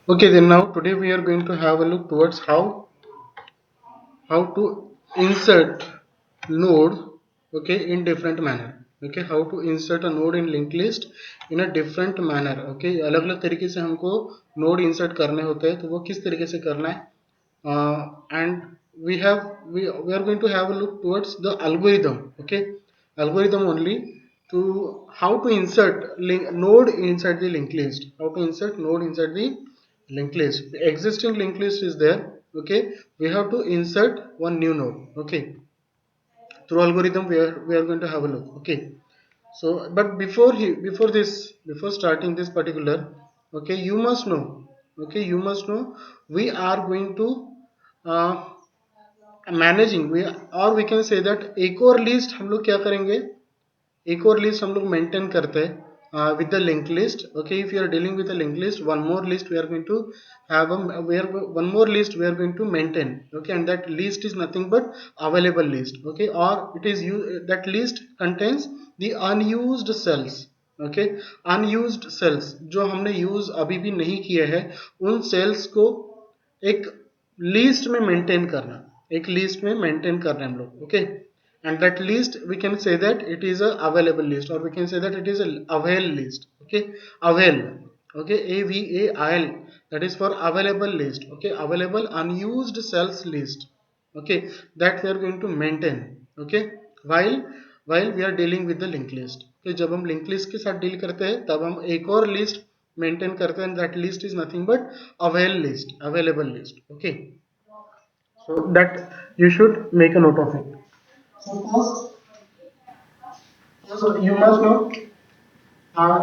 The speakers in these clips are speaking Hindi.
Okay, then now today we are going to have a look towards how to insert node, okay, in different manner. Okay, how to insert a node in linked list in a different manner. Okay, अलग अलग तरीके से हमको नोड इंसर्ट करने होते हैं, तो वो किस तरीके से करना है. And we are going to have a look towards the algorithm. Okay, algorithm only to how to insert node inside the linked list, how to insert node inside the linked list. The existing linked list is there. Okay, we have to insert one new node. Okay, through algorithm we are going to have a look. Okay, so but before starting this particular, okay, you must know, okay, you must know, we are going to uh, managing we, और वी कैन से दैट एक और लिस्ट हम लोग क्या करेंगे, एक और लिस्ट हम लोग मेंटेन करते हैं with the link list. Okay, if you are dealing with the link list, one more list we are going to have we are one more list we are going to maintain. Okay, and that list is nothing but available list. Okay, और it is that list contains the unused cells. Okay, unused cells जो हमने यूज अभी भी नहीं किए हैं, उन सेल्स को एक लिस्ट में मेंटेन करना, एक लिस्ट में मेंटेन करना हम लोग. Okay, and that list we can say that it is a available list, or we can say that it is a avail list. Okay, avail, okay, avail, that is for available list. Okay, available unused cells list. Okay, that we are going to maintain. Okay, while we are dealing with the linked list. Okay, जब हम linked list के साथ डील करते हैं तब हम एक और लिस्ट मेंटेन करते हैं, that list is nothing but avail list, available list. Okay, so that you should make a note of it. So first you must know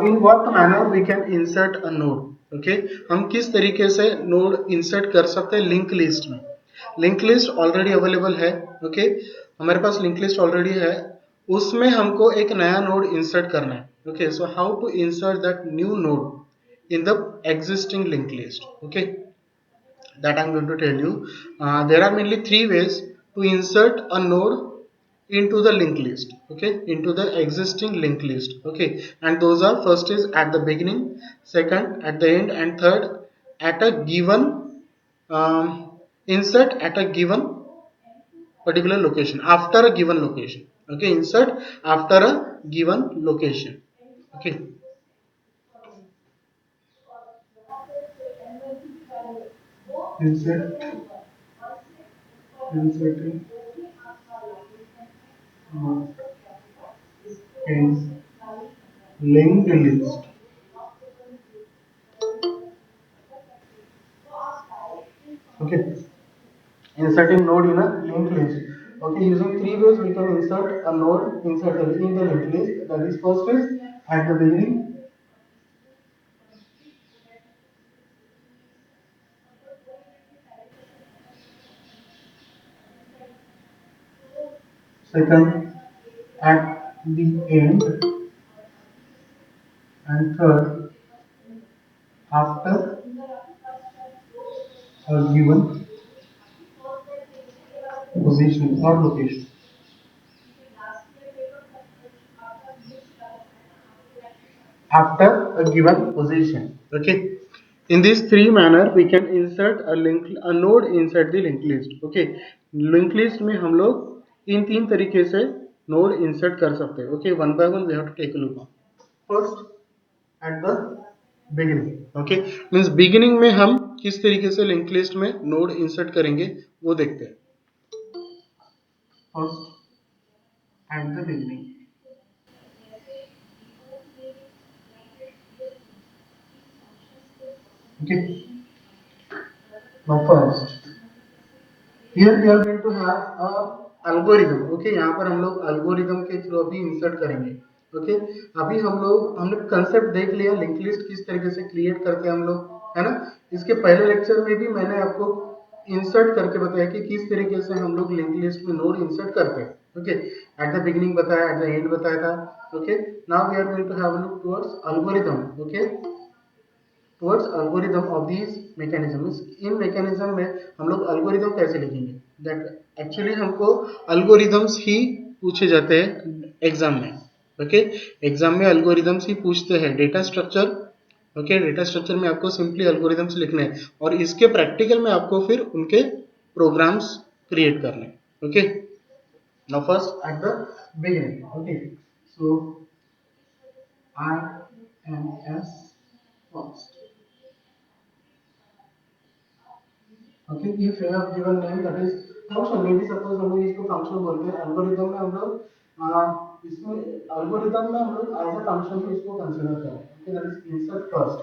in what manner we can insert a node. Okay, हम किस तरीके से नोड इंसर्ट कर सकते हैं लिंक लिस्ट में. लिंक लिस्ट ऑलरेडी अवेलेबल है. ओके, हमारे पास लिंक लिस्ट ऑलरेडी है, उसमें हमको एक नया नोड इंसर्ट करना है. Okay, so how to insert that new node in the existing link list. Okay, that I'm going to tell you. There are mainly three ways to insert a node into the linked list. Okay, into the existing linked list. Okay, and those are: first is at the beginning, second at the end, and third at a given insert at a given particular location, after a given location. Okay, insert after a given location. Okay, insert inserting node in linked list. Okay, inserting node in a linked list. Okay, using three ways we can insert a node insert in the linked list. That is, first is at the beginning, second at the end, and third after a given position or location. After a given position. Okay, in these three manner we can insert a node inside the linked list. Okay, linked list में हम लोग इन तीन तरीके से नोड इंसर्ट कर सकते हैं. Okay, one by one we have to take a look. First at the beginning. Okay, means beginning में हम किस तरीके से लिंक लिस्ट में नोड इंसर्ट करेंगे वो देखते हैं. First at the beginning. Okay, now first here we are going to have a algorithm. Okay, यहाँ पर हम लोग algorithm के थ्रू अभी इंसर्ट करेंगे. ओके, अभी हमने कंसेप्ट देख लिया लिंक लिस्ट किस तरीके से क्रिएट करते हैं हम लोग, है ना. इसके पहले लेक्चर में भी मैंने आपको इंसर्ट करके बताया कि किस तरीके से हम लोग लिंक लिस्ट में नोड इंसर्ट करते हैं. ओके, एट द बिगिनिंग बताया, एट द एंड बताया था. Okay, now we are going to have a look towards algorithm. Okay, towards algorithm of these mechanism. इन मैकेनिज्म में हम लोग अल्गोरिथम कैसे लिखेंगे, दैट एक्चुअली हमको अल्गोरिथम्स ही पूछे जाते हैं एग्जाम में. ओके, एग्जाम में अल्गोरिथम्स ही पूछते हैं. Data structure okay, data structure में आपको सिंपली एल्गोरिदम्स लिखने हैं और इसके प्रैक्टिकल में आपको फिर उनके प्रोग्राम्स क्रिएट करने हैं. Okay, now first at the beginning. Okay, so INS first. Okay, if you have given name that is function, maybe suppose हम लोग इसको function बोलते हैं. एल्गोरिदम में हम लोग इसमें एल्गोरिदम में हम लोग एज अ फंक्शन को इसको कंसीडर करें. Okay, that is insert first.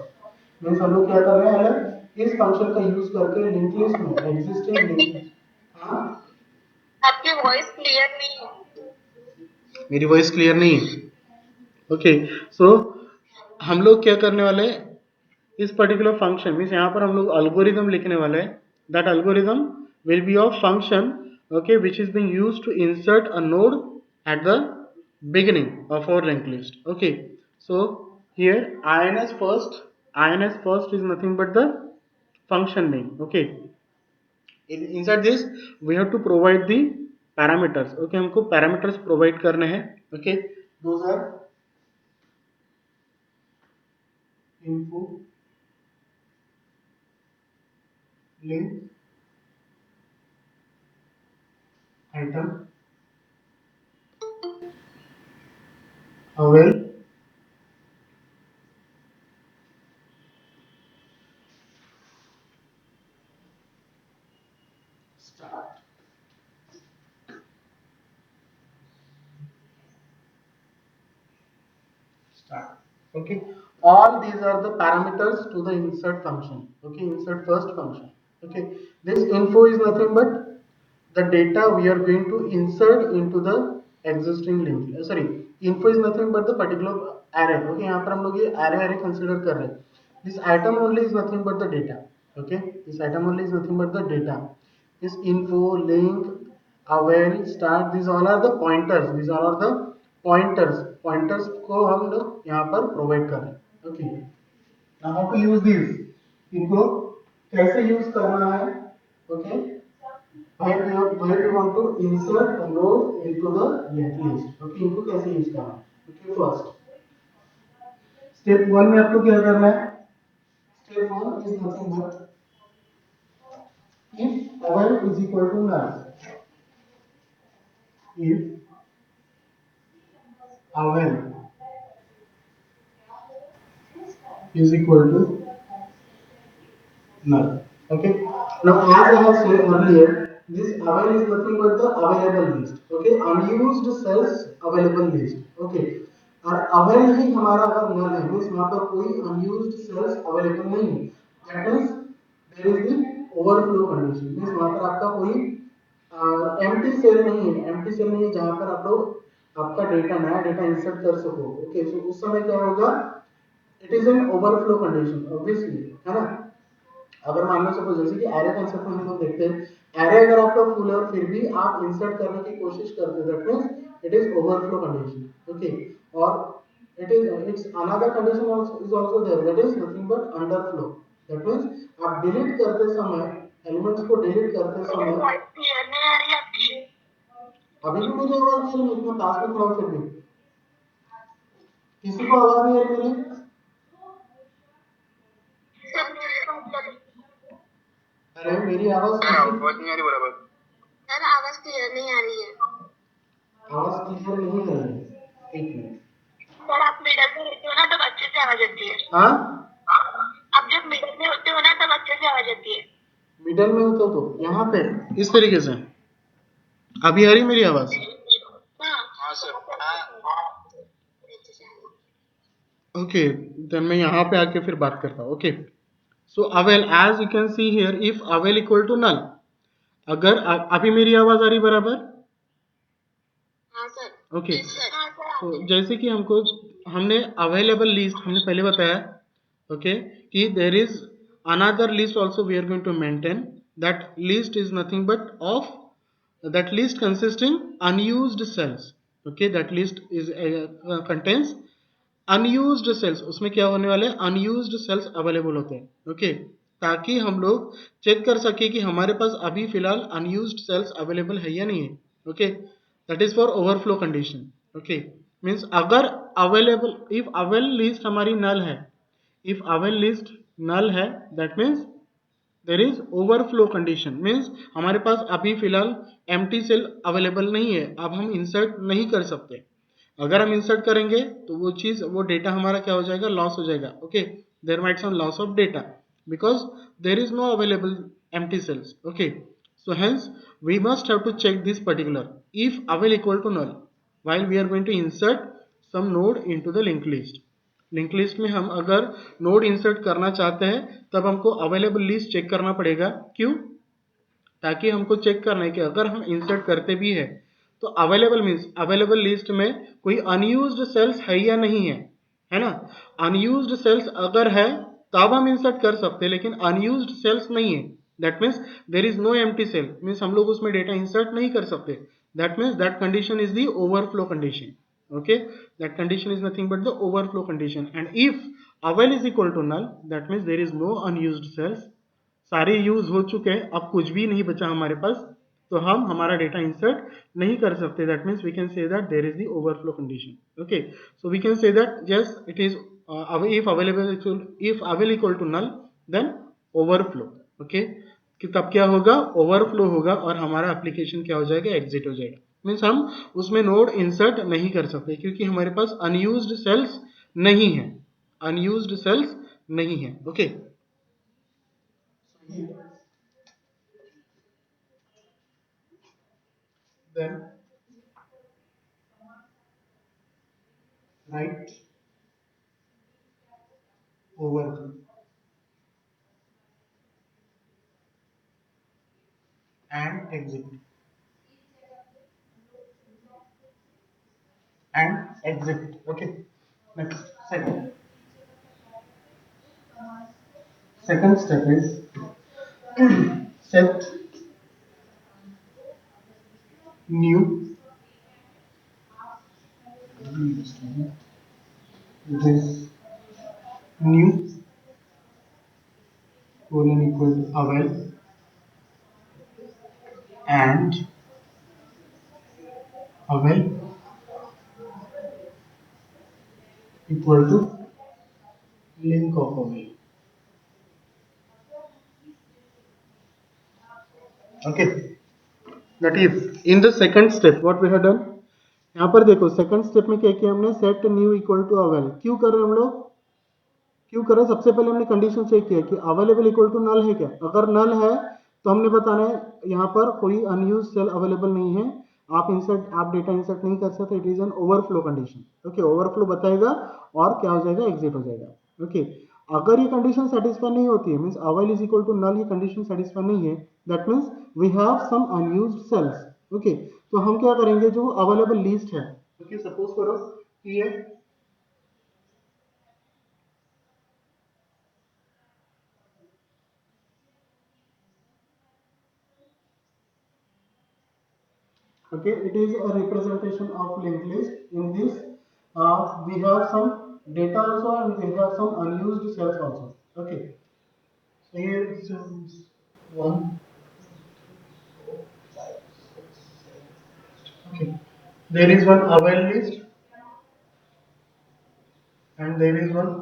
Means हम लोग क्या कर रहे हैं, इस फंक्शन का यूज करके लिंक लिस्ट में एग्जिस्टिंग लिंक. हाँ, आपकी वॉइस क्लियर नहीं है. मेरी वॉइस क्लियर नहीं है. ओके, सो हम लोग क्या करने वाले हैं, इस पर्टिकुलर फंक्शन मीन्स यहाँ पर हम लोग अल्गोरिदम लिखने वाले हैं. That algorithm will be of function, okay, which is being used to insert a node at the beginning of our linked list. Okay, so here ins first is nothing but the function name. Okay, inside this we have to provide the parameters. Okay, हमको parameters provide करने हैं. Okay, those are info, link, item, avel, start. Okay, all these are the parameters to the insert function. Okay, insert first function. Okay, this info is nothing but the data we are going to insert into the existing link. Sorry, info is nothing but the particular array. Okay, यहाँ पर हम लोग ये array consider कर रहे हैं. This item only is nothing but the data. Okay, this item only is nothing but the data. This info, link, avel, start, these all are the pointers. These all are the pointers को हम लोग यहाँ पर प्रोवाइड कर रहे हैं. Okay, now how to use this, इनको कैसे यूज करना है. Okay, where you want to insert a node into the linked list. Okay, इनको कैसे यूज करना है. ओके, फर्स्ट स्टेप 1 में आपको क्या करना है. Step 1 is nothing but if avel is equal to null. If avel is equal to null. Okay, now as I have said earlier, this avel is nothing but the available list. Okay, unused cells available list. Okay, और avel ही हमारा अगर null है मींस वहां पर कोई unused cells available नहीं है. That means there is the overflow condition. Means वहां पर आपका कोई empty cell नहीं है. empty cell नहीं है जहां पर आप लोग आपका डेटा नया डेटा इंसर्ट कर सको. ओके, सो उस समय क्या होगा, it is an overflow condition obviously, है ना. अगर मान लो सपोज जैसे कि एरे कंसेप्ट में हम लोग देखते हैं, एरे अगर आपका फुल है और फिर भी आप इंसर्ट करने की कोशिश करते हो, that means it is overflow condition. Okay, और its another condition is also there, that is nothing but underflow. That means आप डिलीट करते समय, एलिमेंट्स को डिलीट करते समय, अभी भी मुझे आवाज नहीं आ रही, इतना पास में खड़ा हूं फिर भी किसी को आवाज नहीं आ रही मेरी. अरे मेरी आवाज नहीं आ रही बराबर. सर आवाज क्लियर नहीं आ रही है. आवाज क्लियर नहीं आ रही है. एक मिनट सर, आप मिडल में रहते हो ना तब अच्छे से आवाज आती है. हाँ, आप जब मिडल में होते हो ना तब अच्छे से आवाज आती है. मिडल में होते हो तो यहाँ पे इस तरीके से अभी आ रही मेरी आवाज. हाँ सर. ओके, देन मैं यहाँ पे आके फिर बात करता हूँ. Okay, so avail as you can see here, if avail equal to null, अगर अभी मेरी आवाज आ रही बराबर. हाँ सर. ओके, तो जैसे कि हमने अवेलेबल लिस्ट हमने पहले बताया. ओके, कि there is another list also we are going to maintain. That list is nothing but of that list consisting unused cells. Okay, that list is contains unused cells. उसमें क्या होने वाले हैं, unused cells अवेलेबल होते हैं. ओके, ताकि हम लोग चेक कर सके कि हमारे पास अभी फिलहाल unused cells अवेलेबल है या नहीं है. Okay, that is for overflow condition. Okay, means अगर अवेलेबल, इफ अवेल लिस्ट हमारी नल है, इफ अवेल लिस्ट नल है that means there is overflow condition, means हमारे पास अभी फिलहाल एम्प्टी सेल अवेलेबल नहीं है, अब हम इंसर्ट नहीं कर सकते। अगर हम इंसर्ट करेंगे तो वो चीज, वो डेटा हमारा क्या हो जाएगा, लॉस हो जाएगा। Okay, there might some loss of data because there is no available empty cells. Okay, so hence we must have to check this particular if avail equal to null while we are going to insert some node into the linked list। Link list में हम अगर नोड इंसर्ट करना चाहते हैं तब हमको अवेलेबल लिस्ट चेक करना पड़ेगा। क्यों? ताकि हमको चेक करना है कि अगर हम इंसर्ट करते भी है तो अवेलेबल मीन्स अवेलेबल लिस्ट में कोई अनयूज्ड सेल्स है या नहीं है, है ना। अनयूज्ड सेल्स अगर है तब हम इंसर्ट कर सकते हैं, लेकिन अनयूज्ड सेल्स नहीं है that means there is no empty cell, means हम लोग उसमें डेटा इंसर्ट नहीं कर सकते। That means that condition is the overflow condition. Okay, that condition is nothing but the overflow condition, and if avail is equal to null that means there is no unused cells, सारे यूज हो चुके हैं, अब कुछ भी नहीं बचा हमारे पास, तो हम हमारा डेटा इंसर्ट नहीं कर सकते। That means we can say that there is the overflow condition. Okay, so we can say that yes it is if avail equal to null then overflow. Okay, कि तब क्या होगा, ओवरफ्लो होगा और हमारा एप्लीकेशन क्या हो जाएगा, एग्जिट हो जाएगा। मीन्स हम उसमें नोड इंसर्ट नहीं कर सकते क्योंकि हमारे पास अनयूज्ड सेल्स नहीं है, अनयूज्ड सेल्स नहीं है। Okay, then write overflow and exit and exit। Okay, next, second step is set new, this new colon equal to avail and avail equal to link of avail। Okay, that is in the second step what we have done। यहाँ पर देखो सेकंड स्टेप में क्या किया हमने, set new equal to avail. क्यों कर रहे हैं हम लोग, क्यों करें, सबसे पहले हमने कंडीशन चेक किया कि अवेलेबल इक्वल टू नल है क्या। अगर नल है तो हमने बताना है यहाँ पर कोई अनयूज सेल अवेलेबल नहीं है, आप डेटा इंसर्ट नहीं कर सकते, it is an overflow condition. Okay, overflow बताएगा और क्या हो जाएगा, एग्जिट हो जाएगा। ओके, अगर ये कंडीशन सेटिस्फाई नहीं होती है, means avail is equal to null, ये कंडीशन सेटिस्फाई नहीं है, that means we have some unused cells. Okay, तो हम क्या करेंगे, जो अवेलेबल लिस्ट है, ओके सपोज करो कि ये okay, it is a representation of linked list। in this we have some data also and we have some unused cells also। okay, so here is one, okay, there is one avail list and there is one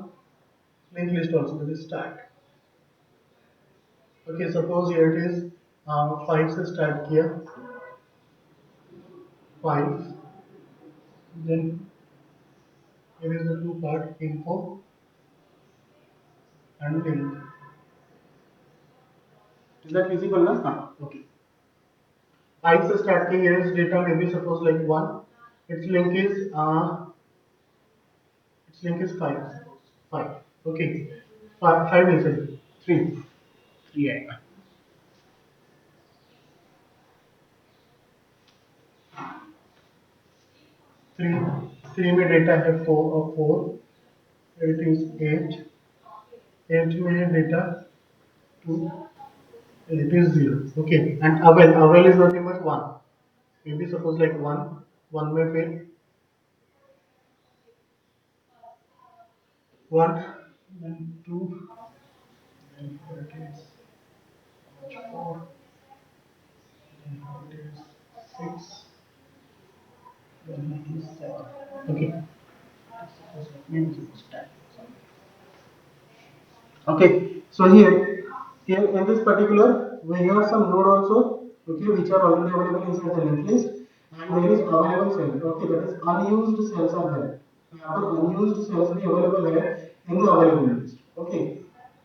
linked list also, that is stack। okay, suppose here it is 5 से start किया, 5, then here is the two part, info and link। is that visible na? Okay, 5 से start किया, here is data maybe suppose like 1, its link is its link is 5, suppose 5। okay, 5 is 3, 3 आएगा, 3, 3 में डेटा है 4, 8 is 8, 8 में है data 2, 8 is 0। okay, and avail is nothing but 1, maybe suppose like 1, 1 में फिर 1, then 2, then here it is 4, then here it is 6, then it is 7। okay, means it's 10। Okay, so here in this particular we have some node also, okay, which are already available inside the linked list, and there is available cell, okay, that is unused cells are there. यहाँ पर unused cells भी available है in the available list, okay,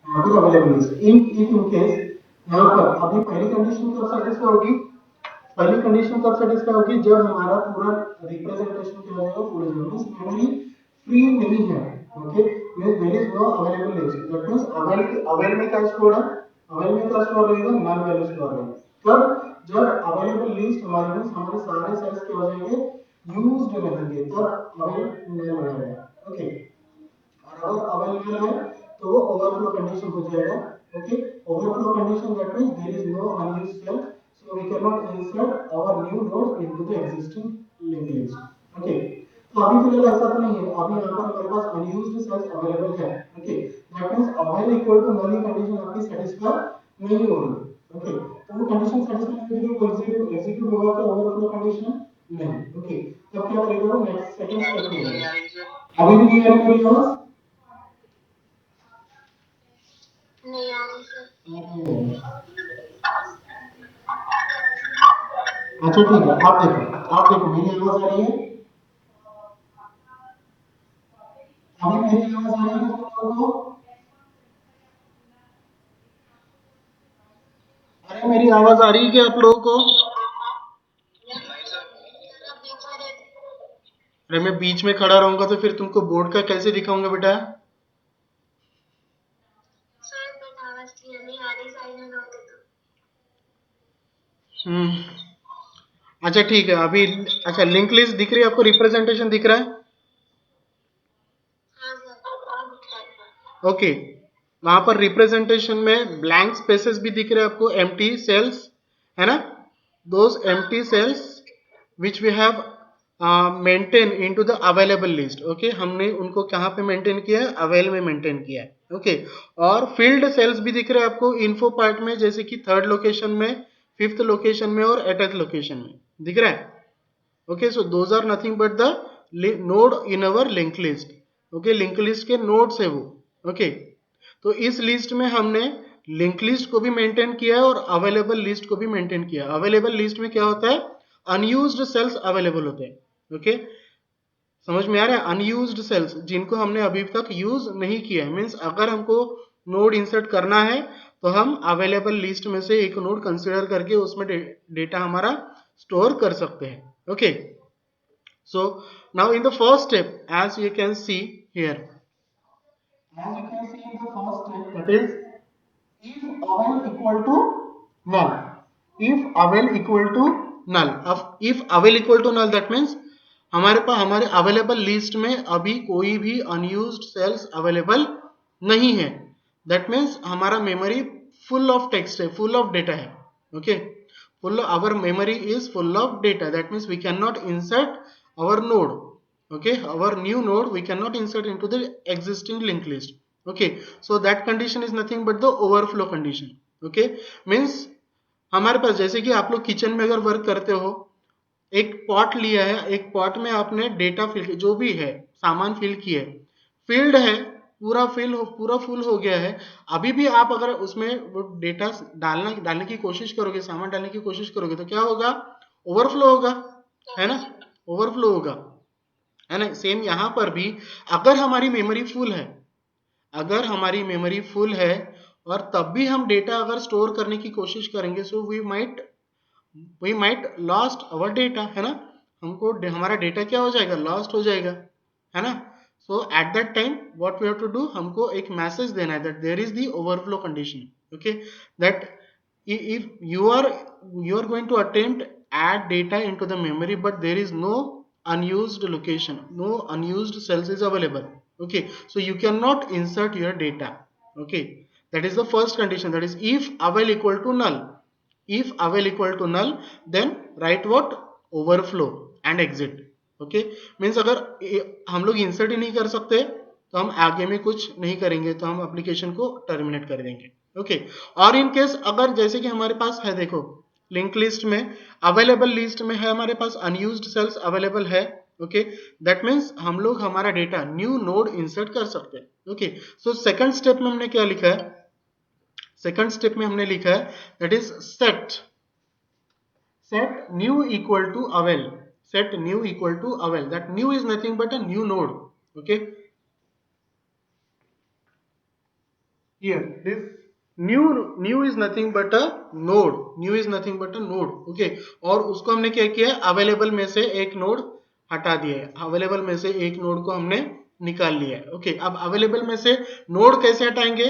यहाँ पर available list in if in case यहाँ पर अभी पहली कंडीशन कब सेटिस्फाई होगी, पहली कंडीशन कब सेटिस्फाई होगी, जब हमारा पूरा रिप्रेजेंटेशन क्या हो जाएगा, पूरा मींस मेमोरी फ्री नहीं है, okay, means there is no available list, that means avail में क्या स्टोर है, अवेल में क्या स्टोर रहेगा, नल वैल्यू स्टोर रहेगा, तब जब अवेलेबल लिस्ट हमारे में हमारे सारे सेल्स क्या हो जाएंगे, यूज्ड रहेंगे, तब अवेल नल हो जाएगा, ओके, और अगर अवेलेबल है तो वो ओवरफ्लो कंडीशन हो जाएगा, okay, overflow condition that means there is no unused cell, so we cannot insert our new node into the existing linked list, okay, तो अभी फिलहाल ऐसा तो नहीं है, अभी यहाँ पर हमारे पास अनयूज्ड सेल्स अवेलेबल है, okay, that means avail equal to null condition आपकी सेटिस्फाई नहीं हो रही, ओके, तो वो कंडीशन सेटिस्फाई नहीं हो रही तो एग्जीक्यूट होगा क्या ओवरफ्लो कंडीशन, नहीं, ओके, तब क्या करेगा वो नेक्स्ट सेकंड स्टेप लेगा, अभी भी क्लियर है मेरी आवाज, नहीं आ रही सर, अच्छा ठीक है, आप देखो मेरी आवाज आ रही है, अभी मेरी आवाज आ रही है आप लोगों को, अरे मेरी आवाज आ रही है क्या आप लोगों को, अरे मैं बीच में खड़ा रहूंगा तो फिर तुमको बोर्ड का कैसे दिखाऊंगा बेटा, अच्छा ठीक है, अभी अच्छा लिंक लिस्ट दिख रही है आपको, रिप्रेजेंटेशन दिख रहा है, ओके, वहां पर रिप्रेजेंटेशन में ब्लैंक स्पेसेस भी दिख रहे हैं आपको, एम्प्टी सेल्स है ना, those empty cells which we have maintain into the available list, okay, हमने उनको कहाँ पे मेंटेन किया है, अवेल में मेंटेन किया है, ओके, और फील्ड सेल्स भी दिख रहे हैं आपको इन्फो पार्ट में, जैसे कि थर्ड लोकेशन में, फिफ्थ लोकेशन में और एटेथ लोकेशन में दिख रहा है, okay, so those are nothing but the node in our linked list, okay, link list के नोड्स है वो, okay, तो इस लिस्ट में हमने लिंक लिस्ट को भी मेंटेन किया है और अवेलेबल लिस्ट को भी मेंटेन किया है, अवेलेबल लिस्ट में क्या होता है, अनयूज्ड सेल्स अवेलेबल होते हैं, ओके, समझ में आ रहा है, अनयूज्ड सेल्स जिनको हमने अभी तक यूज नहीं किया है, मीन्स अगर हमको नोड इंसर्ट करना है तो हम अवेलेबल लिस्ट में से एक नोड कंसिडर करके उसमें डेटा हमारा स्टोर कर सकते हैं, okay, so now in the first step, as you can see here, as you can see in the first step, that is if avel equal to null, if avel equal to null, if avel equal to null that means हमारे पास हमारे अवेलेबल लिस्ट में अभी कोई भी अनयूज्ड सेल्स अवेलेबल नहीं है, दैट मीन्स हमारा मेमोरी फुल ऑफ टेक्स्ट है, फुल ऑफ डेटा है, okay, full our memory is full of data, that means we cannot insert our node, okay, our new node we cannot insert into the existing linked list, okay, so that condition is nothing but the overflow condition, okay, means हमारे पास जैसे कि आप लोग किचन में अगर वर्क करते हो, एक पॉट लिया है, एक पॉट में आपने डेटा फिल जो भी है सामान फिल किया है, फील्ड है, पूरा फुल हो गया है, अभी भी आप अगर उसमें वो डेटा डालने की कोशिश करोगे, सामान डालने की कोशिश करोगे तो क्या होगा, ओवरफ्लो होगा, है ना, ओवरफ्लो होगा, है ना, सेम यहां पर भी अगर हमारी मेमोरी फुल है, अगर हमारी मेमोरी फुल है और तब भी हम डेटा अगर स्टोर करने की कोशिश करेंगे, so we might lost our data, है ना, हमको हमारा डेटा क्या हो जाएगा, लॉस्ट हो जाएगा, है ना, so at that time what we have to do, हमको एक मैसेज देना है that there is the overflow condition, okay, that if you are going to attempt add data into the memory but there is no unused location, no unused cells is available, okay, so you cannot insert your data, okay, that is the first condition, that is if avel equal to null, if avel equal to null then write what, overflow and exit, okay, means अगर हम लोग इंसर्ट ही नहीं कर सकते तो हम आगे में कुछ नहीं करेंगे, तो हम एप्लीकेशन को टर्मिनेट कर देंगे, ओके, और इन केस अगर जैसे कि हमारे पास है, देखो लिंक लिस्ट में अवेलेबल लिस्ट में है हमारे पास अनयूज्ड सेल्स अवेलेबल है, ओके, दैट मीन्स हम लोग हमारा डेटा न्यू नोड इंसर्ट कर सकते हैं। ओके, सो सेकंड स्टेप में हमने क्या लिखा है, सेकंड स्टेप में हमने लिखा है that is set new equal to avel, set new equal to avel, that new is nothing but a new node. Okay, here this new is nothing but a node, new is nothing but a node. Okay, और उसको हमने क्या किया, अवेलेबल में से एक नोड हटा दिया है, अवेलेबल में से एक नोड को हमने निकाल लिया है। ओके, अब अवेलेबल में से नोड कैसे हटाएंगे,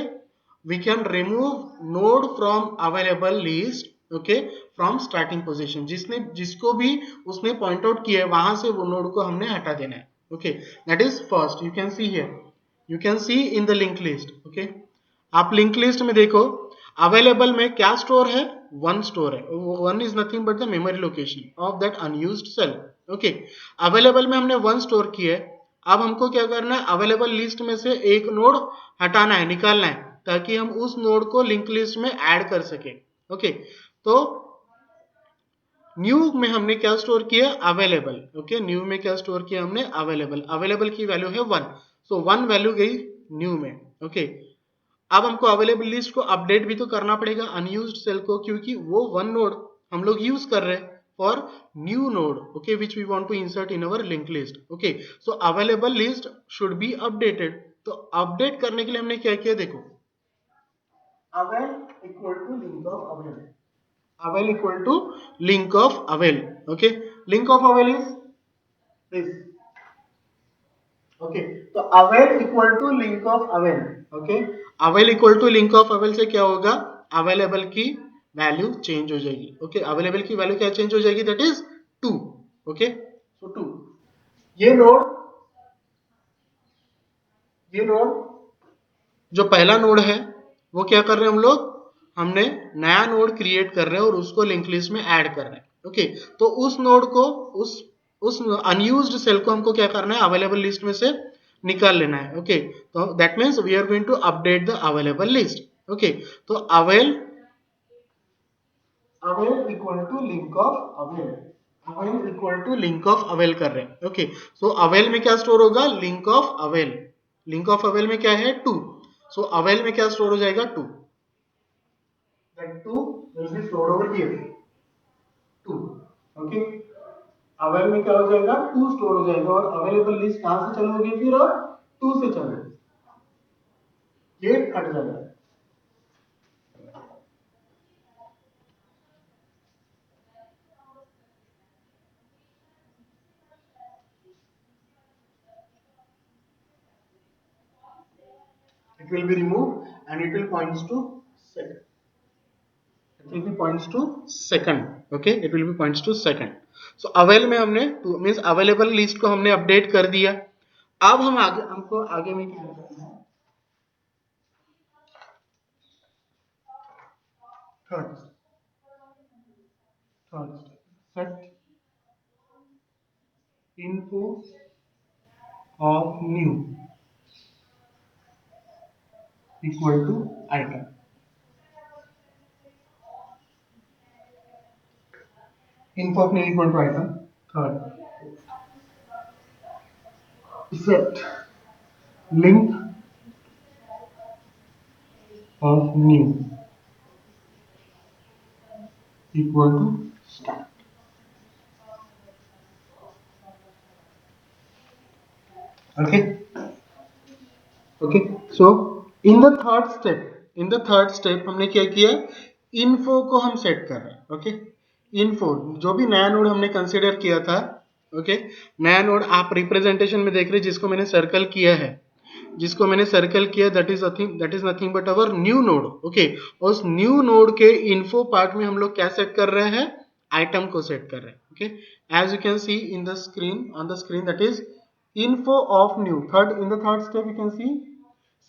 we can remove node from available list, okay, from starting position, जिसने जिसको भी उसने पॉइंट आउट किया है वहां से वो नोड को हमने हटा देना है। Okay, that is first, you can see here, you can see in the link list. Okay, आप लिंक लिस्ट में देखो अवेलेबल में क्या स्टोर है, वन स्टोर है, one is nothing but the memory location of that unused cell. Okay, available में हमने वन स्टोर किया है, अब हमको क्या करना है, अवेलेबल लिस्ट में से एक नोड हटाना है, निकालना है, ताकि हम उस नोड को लिंक लिस्ट में ऐड कर सके। ओके, तो न्यू में हमने क्या स्टोर किया, अवेलेबल। ओके, न्यू में क्या स्टोर किया हमने, अवेलेबल, अवेलेबल की वैल्यू है 1, सो 1 वैल्यू गई न्यू में। ओके, अब हमको अवेलेबल लिस्ट को अपडेट भी तो करना पड़ेगा अनयूज्ड सेल को, क्योंकि वो वन नोड हम लोग यूज कर रहे हैं for new node, okay, which we want to insert in our link list. Okay, so available list should be updated, तो अपडेट करने के लिए हमने क्या किया, देखो avail equal to link of avail, avail equal to link of avail. Okay, link of avail is this. Okay, तो avail equal to link of avail. Okay, avail equal to link of avail से क्या होगा, अवेलेबल की वैल्यू चेंज हो जाएगी। ओके, अवेलेबल की वैल्यू क्या चेंज हो जाएगी, दैट इज 2। ओके, सो 2, ये नोड जो पहला नोड है वो क्या कर रहे हैं हम लोग, हमने नया नोड क्रिएट कर रहे हैं और उसको लिंक लिस्ट में ऐड कर रहे हैं। ओके, तो उस नोड को, उस अनयूज्ड सेल को हमको क्या करना है, अवेलेबल लिस्ट में से निकाल लेना है। ओके, तो that means we are going to update the available list. Okay, तो avail equal to link of avail, avail equal to link of avail कर रहे हैं। ओके, सो अवेल में क्या स्टोर होगा, link of avail, link of avail में क्या है 2, सो अवेल में क्या स्टोर हो जाएगा 2, that 2 will be stored over here 2। Okay, avail में क्या हो जाएगा, 2 स्टोर हो जाएगा, और अवेलेबल लिस्ट कहां से चालू होगी फिर, और 2 से चालू, ये हट जाएगा। It will be removed and it will points to second, it will be points to second। okay, it will be points to second। so avail में हमने मींस अवेलेबल लिस्ट को हमने अपडेट कर दिया। अब हम आगे, हमको आगे में क्या करना है, third set info of new equal to item, info of new equal to item। third, set link of new equal to start। okay, okay, so in the third step हमने क्या किया, इन्फो को हम सेट कर रहे हैं। ओके, इन्फो जो भी नया नोड हमने कंसीडर किया था, ओके, नया नोड आप रिप्रेजेंटेशन में देख रहे हैं, जिसको मैंने सर्कल किया है, जिसको मैंने सर्कल किया, that is nothing but our new node. Okay, उस न्यू नोड के इन्फो पार्ट में हम लोग क्या सेट कर रहे हैं, आइटम को सेट कर रहे हैं। Okay, as you can see in the screen, on the screen, that is info of new, in the third step you can see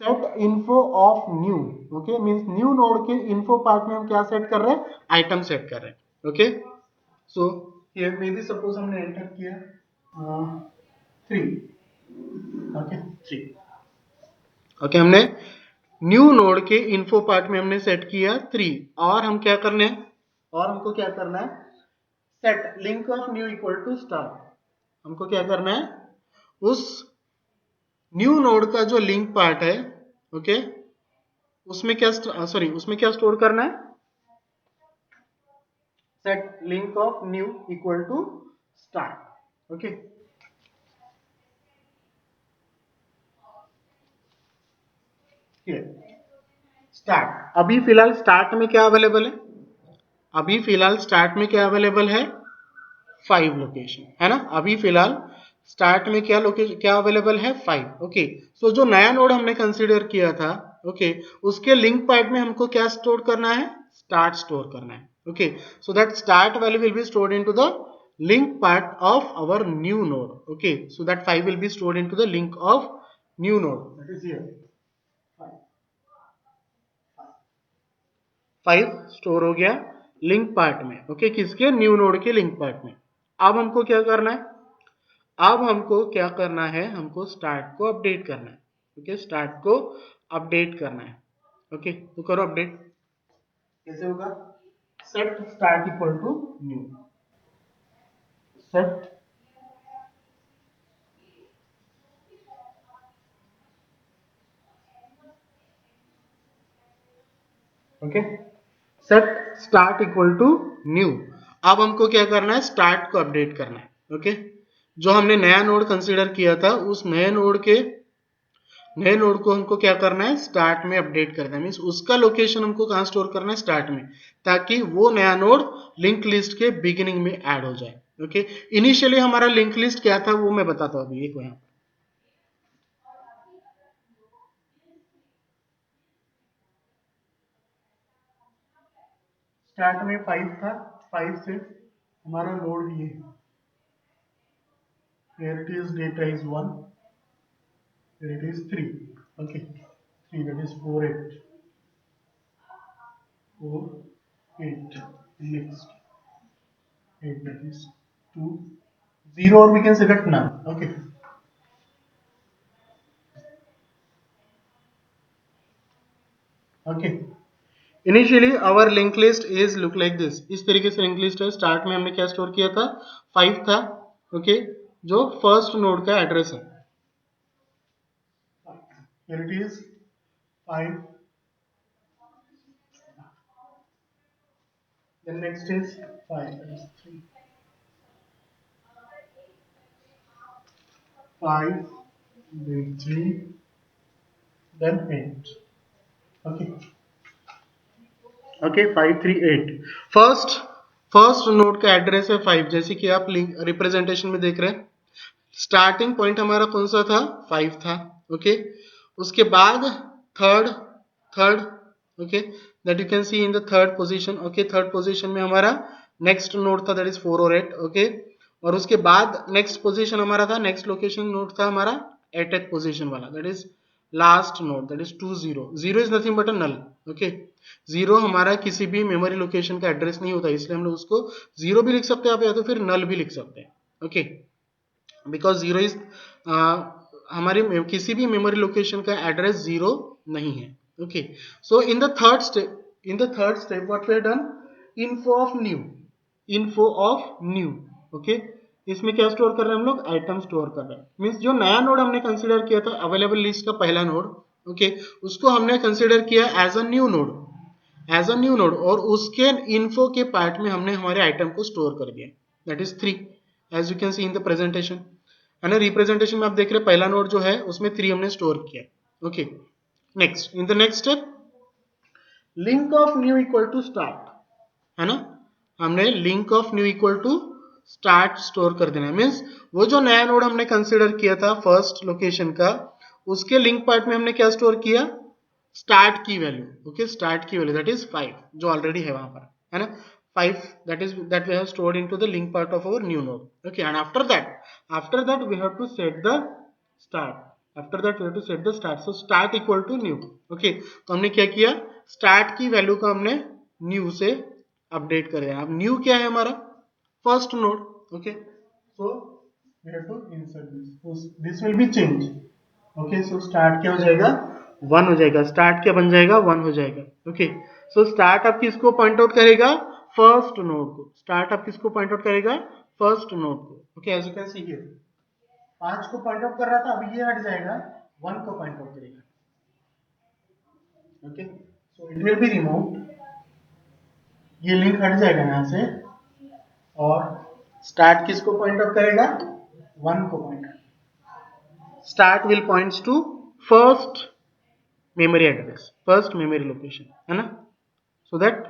set info of new। okay, means new node के info part में हम क्या सेट कर रहे हैं, आइटम सेट कर रहे हैं। Okay, so here maybe suppose हमने एंटर किया 3। ओके, 3। ओके, हमने न्यू नोड के इन्फो पार्ट में हमने सेट किया 3, और हम क्या करने हैं, और हमको क्या करना है, set link of new equal to star. हमको क्या करना है, उस न्यू नोड का जो लिंक पार्ट है, ओके, उसमें क्या स्टोर करना है, set link of new equal to start. Okay, start. अभी फिलहाल स्टार्ट में क्या अवेलेबल है, अभी फिलहाल स्टार्ट में क्या अवेलेबल है, 5 लोकेशन है ना। अभी फिलहाल स्टार्ट में क्या लोकेशन क्या अवेलेबल है, 5। ओके, सो जो नया नोड हमने कंसीडर किया था, ओके, उसके लिंक पार्ट में हमको क्या स्टोर करना है, स्टार्ट स्टोर करना है। Okay, so that start value will be stored into the link part of our new node. Okay, so that 5 will be stored into the link of new node, that is here 5 store हो गया लिंक पार्ट में। ओके, किसके, न्यू नोड के लिंक पार्ट में। अब हमको क्या करना है, अब हमको क्या करना है, हमको स्टार्ट को अपडेट करना है। ओके, स्टार्ट को अपडेट करना है। ओके, तो करो अपडेट। कैसे होगा, set start equal to new, set okay, set start equal to new. अब हमको क्या करना है, स्टार्ट को अपडेट करना है। ओके, जो हमने नया नोड कंसीडर किया था, उस नए नोड को हमको क्या करना है, स्टार्ट में अपडेट करना है। मीन्स उसका लोकेशन हमको कहां स्टोर करना है, स्टार्ट में, ताकि वो नया नोड लिंक लिस्ट के बिगिनिंग में ऐड हो जाए। ओके, इनिशियली हमारा लिंक लिस्ट क्या था वो मैं बताता हूं अभी, एक यहाँ स्टार्ट में 5 था, 5 से हमारा नोड ये, here it is data is 1, here it is 3, okay, 3 that is 4 8 4 8, next 8 that is 2 0, or we can say that none. Okay, okay, initially our link list is look like this. इस तरीके से लिंक लिस्ट है। स्टार्ट में हमने क्या स्टोर किया था, 5 था। ओके, जो फर्स्ट नोड का एड्रेस है, here it is 5, then next is 5, that is 3, 5, then 3, then 8. Okay, okay, 5 3 8। First first node का एड्रेस है 5, जैसे कि आप लिंक रिप्रेजेंटेशन में देख रहे हैं। स्टार्टिंग पॉइंट हमारा कौन सा था, 5 था। ओके, उसके बाद third third okay, that you can see in the third position. Okay, third position में हमारा नेक्स्ट नोड था, दैट इज 4 और 8। ओके, और उसके बाद नेक्स्ट पोजीशन हमारा था, नेक्स्ट लोकेशन नोड था हमारा 8th पोजीशन वाला, that is last node, that is 2 0। 0 is nothing but a null. Okay, 0 हमारा किसी भी मेमोरी लोकेशन का एड्रेस नहीं होता, इसलिए हम लोग उसको 0 भी लिख सकते हैं आप, या तो फिर नल भी लिख सकते हैं। ओके, बिकॉज 0 इज हमारे किसी भी मेमोरी लोकेशन का एड्रेस 0 नहीं है। Okay, so in the third step what we have done, info of new, info of new. Okay, इसमें क्या स्टोर कर रहे हैं हम लोग, आइटम स्टोर कर रहे हैं। मीन्स जो नया नोड हमने कंसीडर किया था अवेलेबल लिस्ट का पहला नोड, ओके, उसको हमने कंसीडर किया as a new node, as a new node, और उसके इन्फो के पार्ट में हमने हमारे आइटम को स्टोर कर दिया, that is 3, as you can see in the presentation है ना। रिप्रेजेंटेशन में आप देख रहे हैं पहला नोड जो है उसमें 3 हमने स्टोर किया। Okay, next in the next step, link of new equal to start, है ना। हमने link of new equal to start store कर देना है। मीन्स वो जो नया नोड हमने कंसिडर किया था फर्स्ट लोकेशन का, उसके लिंक पार्ट में हमने क्या स्टोर किया, स्टार्ट की वैल्यू। ओके, स्टार्ट की वैल्यू दैट इज 5, जो ऑलरेडी है वहां पर, है ना। 5 that we have stored into the link part of our new node. Okay, and after that we have to set the start, after that we have to set the start, so start equal to new. Okay, तो हमने क्या किया, स्टार्ट की वैल्यू को हमने न्यू से अपडेट कर दिया। अब न्यू क्या है हमारा, first node. Okay, so we have to insert this, this will be change. Okay, so start क्या हो जाएगा, 1 हो जाएगा। स्टार्ट क्या बन जाएगा, 1 हो जाएगा। ओके, सो स्टार्ट आप किसको पॉइंट आउट करेगा, फर्स्ट नोड को। स्टार्ट आप किसको पॉइंट आउट करेगा, फर्स्ट नोड को. Okay, as you can see here 5 को पॉइंट आउट कर रहा था, अभी ये हट जाएगा 1 को पॉइंट आउट करेगा. Okay, so it will be remove. ये लिंक हट जाएगा यहां से और स्टार्ट किसको पॉइंट आउट करेगा? 1 को point out. Start will points to first memory address, first memory location, है ना? So that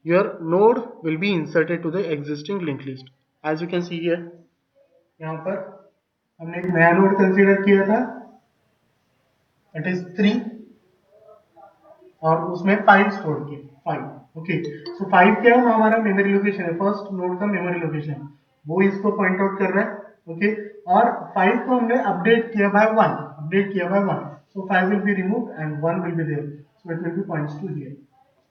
your node will be inserted to the existing linked list. As you can see here, यहाँ पर हमने एक नया नोड कंसीडर किया था, that is 3, और उसमें 5 स्टोर किए. 5. ओके, सो 5 क्या है? हमारा मेमोरी लोकेशन है, फर्स्ट नोड का मेमोरी लोकेशन, वो इसको पॉइंट आउट कर रहा है. ओके, और 5 को हमने अपडेट किया bye 1, so 5 will be removed and 1 will be there, so it will be points to here.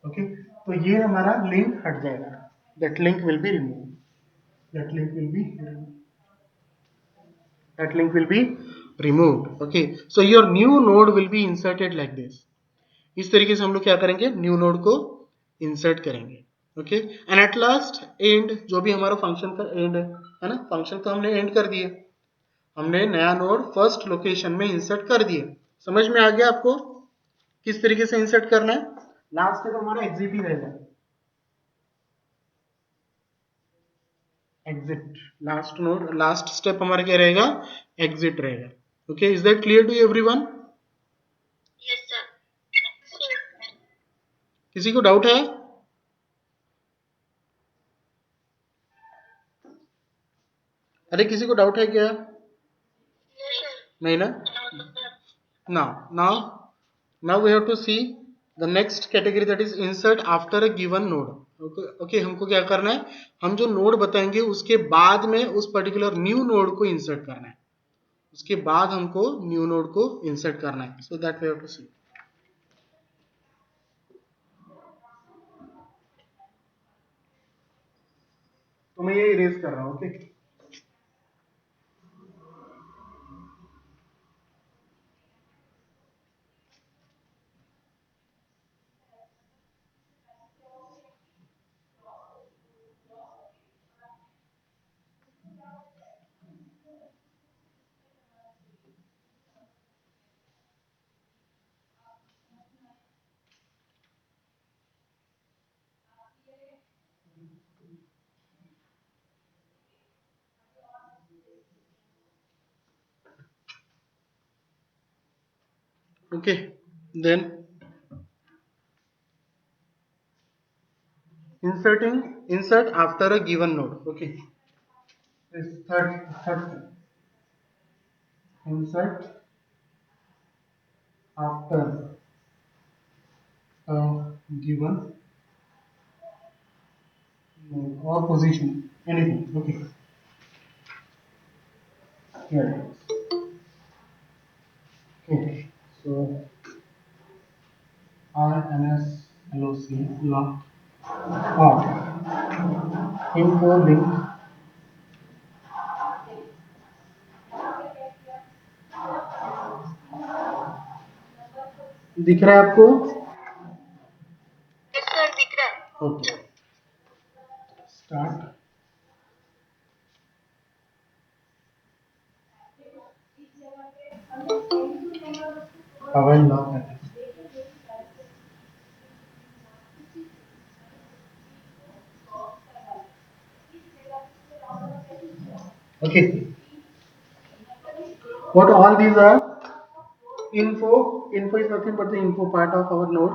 Okay, तो ये हमारा लिंक हट जाएगा. That link will be removed. That link will be removed. That link will be removed. Okay, so your new node will be inserted like this. इस तरीके से हम लोग क्या करेंगे? न्यू नोड को इंसर्ट करेंगे. Okay, and at last and, जो भी हमारा फंक्शन का एंड है ना, फंक्शन को हमने एंड कर दिए, हमने नया नोड फर्स्ट लोकेशन में इंसर्ट कर दिए. समझ में आ गया आपको किस तरीके से इंसर्ट करना है? लास्ट स्टेप हमारा एग्जिट ही रहेगा. Exit, last node, last step हमारा क्या रहेगा? एग्जिट रहेगा. Okay, is that clear to everyone? Yes sir. किसी को डाउट है? अरे किसी को डाउट है क्या? नहीं ना? Now we have to see the next category, that is insert after a given node. Okay, हमको क्या करना है? हम जो नोड बताएंगे उसके बाद में उस पर्टिकुलर न्यू नोड को इंसर्ट करना है. उसके बाद हमको न्यू नोड को इंसर्ट करना है. So that we have to see. तो मैं ये इरेज कर रहा हूँ. Okay, then insert after a given node. Okay, this third insert after a given node or position, anything. Okay, here it is. Okay, so RNSLOC lock or info link दिख रहा है आपको? यस सर, दिख रहा है. Okay, start. हवाई लॉक है. Okay, what all these are? Info is nothing but the info part of our node.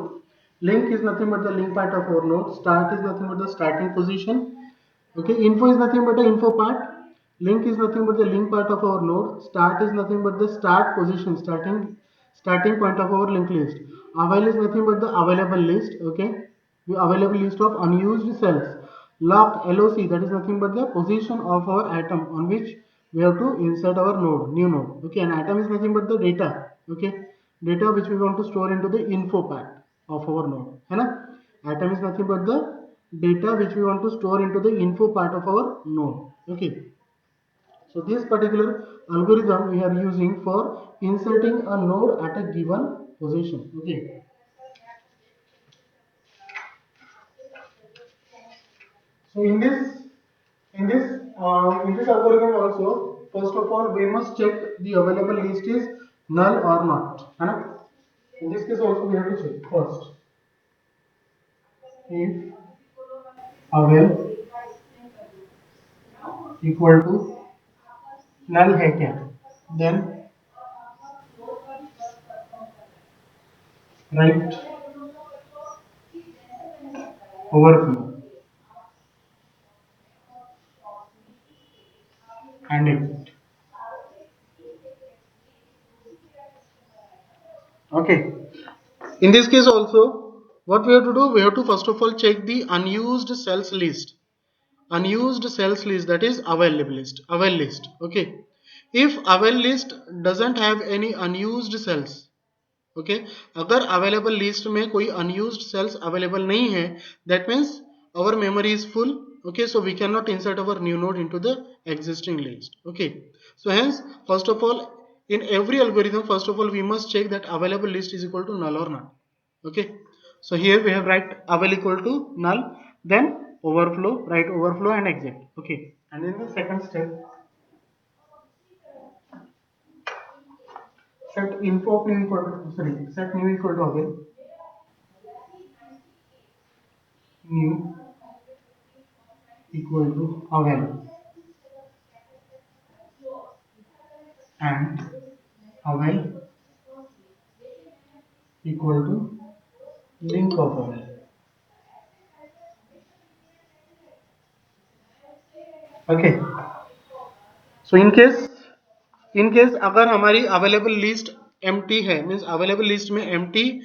Link is nothing but the link part of our node. Start is nothing but the starting position. Okay, info is nothing but the info part. Link is nothing but the link part of our node. Start is nothing but the start position, starting point of our linked list. Avail is nothing but the available list. Okay, the available list of unused cells. Locked, LOC, that is nothing but the position of our atom on which we have to insert our node, new node. Okay, and atom is nothing but the data. Okay, data which we want to store into the info part of our node, है ना? Atom is nothing but the data which we want to store into the info part of our node. Okay, so this particular algorithm we are using for inserting a node at a given position. Okay, so in this in this algorithm also, first of all we must check the available list is null or not, है ना? In this case also we have to check first if avail equal to null है क्या, then write overflow and exit. Okay, in this case also what we have to do, we have to first of all check the unused cells list, that is avail list. Okay, if avail list doesn't have any unused cells, okay, अगर available list में कोई unused cells available नहीं है, that means our memory is full. Okay, so we cannot insert our new node into the existing list. Okay, so hence first of all in every algorithm, first of all we must check that available list is equal to null or not. Okay, so here we have write avail equal to null, then overflow, write overflow and exit. Okay, and in the second step set info of new equal to, sorry, set new equal to avail, new equal to avail and avail equal to link of avail. Okay, so in case अगर हमारी अवेलेबल लिस्ट empty है, मीन्स अवेलेबल लिस्ट में empty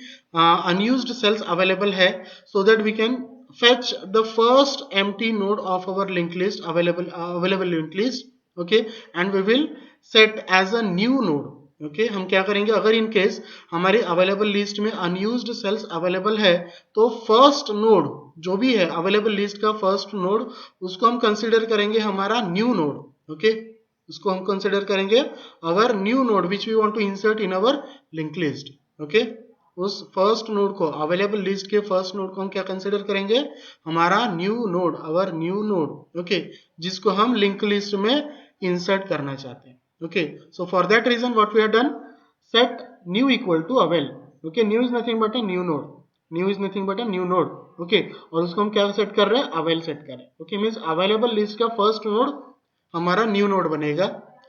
unused cells available है, so that we can fetch the first empty node of our linked list, available linked list. Okay, and we will set as a new node. Okay, हम क्या करेंगे, अगर इन केस हमारी अवेलेबल लिस्ट में अनयूज्ड सेल्स अवेलेबल है, तो फर्स्ट नोड जो भी है अवेलेबल लिस्ट का फर्स्ट नोड, उसको हम कंसिडर करेंगे हमारा न्यू नोड. ओके, उसको हम कंसिडर करेंगे our new node which we want to insert in our link list. Okay, उस फर्स्ट नोड को, अवेलेबल लिस्ट के फर्स्ट नोड को हम क्या कंसिडर करेंगे, हमारा new node, our new node. Okay, जिसको हम लिंक लिस्ट में इंसर्ट करना चाहते हैं. Okay, so for that reason what we have done, set new equal to avail. Okay, new is nothing but a new node, new is nothing but a new node. Okay, और उसको हम क्या सेट कर रहे हैं, अवेल सेट कर रहे हैं. ओके, मींस अवेलेबल लिस्ट का फर्स्ट नोड हमारा न्यू नोड बनेगा,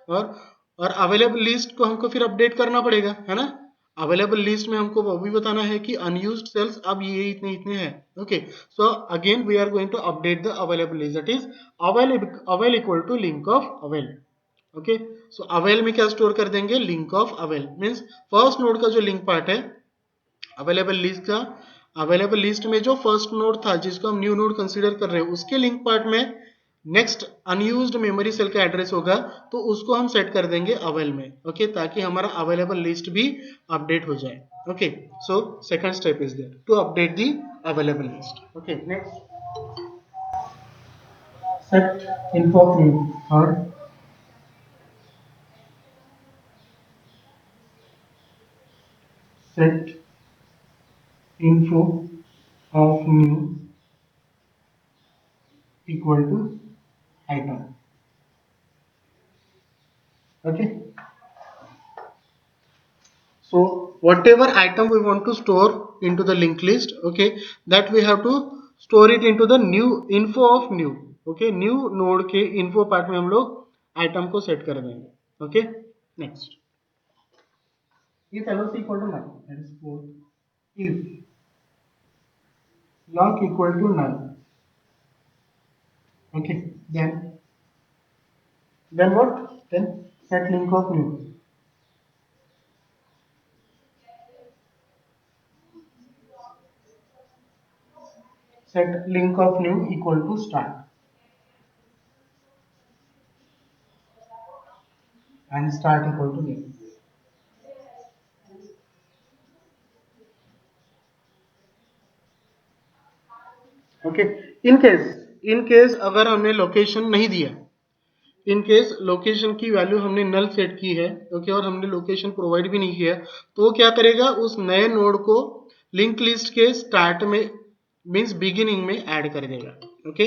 और अवेलेबल लिस्ट को हमको फिर अपडेट करना पड़ेगा, है ना. अवेलेबल लिस्ट में हमको वो भी बताना है कि अनयूज्ड सेल्स अब ये इतने इतने हैं. Okay, so again we are going to update the available list, that is avail equal to link of avail. Okay, so avail में क्या स्टोर कर देंगे, link of avail, means first node का जो लिंक पार्ट है अवेलेबल लिस्ट का, अवेलेबल लिस्ट में जो फर्स्ट नोड था जिसको हम न्यू नोड कंसीडर कर रहे हैं, उसके लिंक पार्ट में नेक्स्ट अनयूज्ड मेमोरी सेल का एड्रेस होगा, तो उसको हम सेट कर देंगे अवेल में. ओके, ताकि हमारा अवेलेबल लिस्ट भी अपडेट हो जाए. Okay, so second step is there to update the available list. Okay, next set info of new और set info of new equal to item. Okay, so whatever item we want to store into the linked list, okay, that we have to store it into the new info of new. Okay, new node के info part में हम लोग item को set कर देंगे. Okay, next if LOC equal to null, that is for if lock equal to null. Okay, then what, then set link of new. Set link of new equal to start and start equal to new. Okay, in case अगर हमने लोकेशन नहीं दिया, इन केस लोकेशन की वैल्यू हमने नल सेट की है, ओके, और हमने लोकेशन प्रोवाइड भी नहीं किया, तो वो क्या करेगा, उस नए नोड को लिंक लिस्ट के स्टार्ट में मीन्स बिगिनिंग में ऐड कर देगा. Okay,